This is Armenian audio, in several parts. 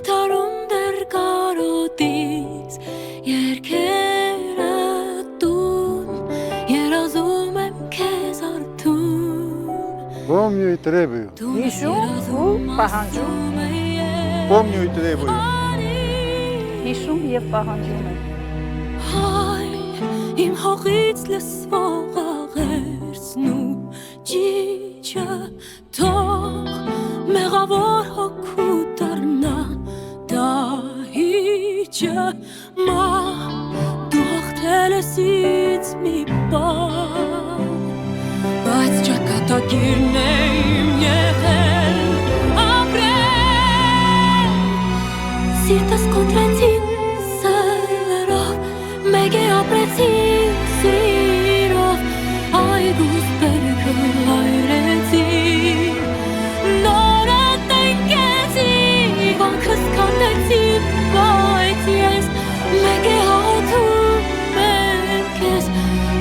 Թարում դեր կարոտից երկերը տուն երազում եմ քեզ արթուն Помню и требую. Հիշում ու պահանջում Помню и требую. Հիշում և պահանջում եմ Հայ իմ հողից լսվող աղերսն ու ճիճը թող մեղավոր հոգու դառնա դահիճը մա դու հաղթել ես ինձ մի բան բայց ճակատագիրն է իմ եղել ապրել սիրտս կոտրեցին սերով մեկ է ապրեցին սիրով այգուս բերքը հայրեցին նորը տնկեցի վանքս կանդեցի բայց ես մեկ է հաղթում եմ քեզ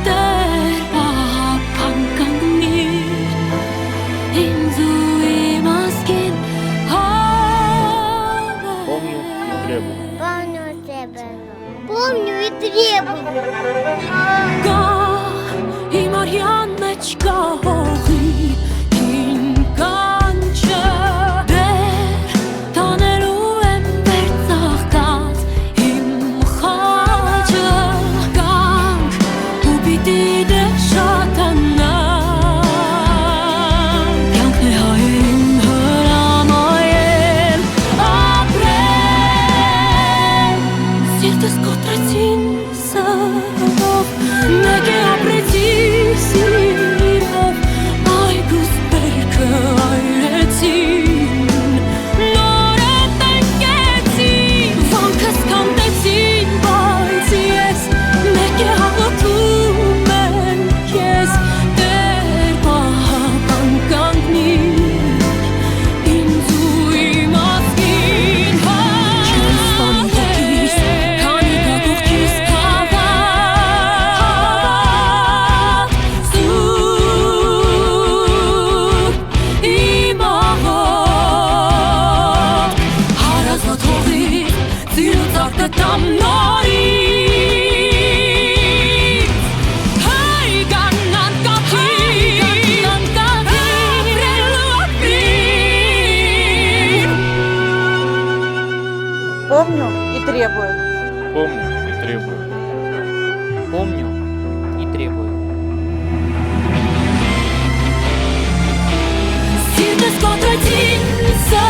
դեր պահապան կանգնիր ինձ ու իմ ասկին Помню и требую. Գա իմ արյան մեջ կա հողի կին կանչը դեր տանելու եմ վերծաղկած իմ խաչը կանք ու պիտի դեր շատանանք կյանքն է հայերին հրամայել ապրել սիրտս կոտրեցին սրով մեկ է ապրեցի սիրով այգուս բերքը այրեցին նորը տնկեցի վանքս կանդեցին բայց ես մեկ է հաղթում եմ քեզ դեր պահապան կանգնիր ինձ ու իմ ասկին քեզ տանիքիս քանի գաղուղքիս հավատ սուր իմ աղոտ հարազատ հողի ծիրուց արկտամ նորից հայ գանան կապիր ապրելու ապրիր Помню и требую Помню и требую. Помню и требую. Սիրտս կոտրեցին սա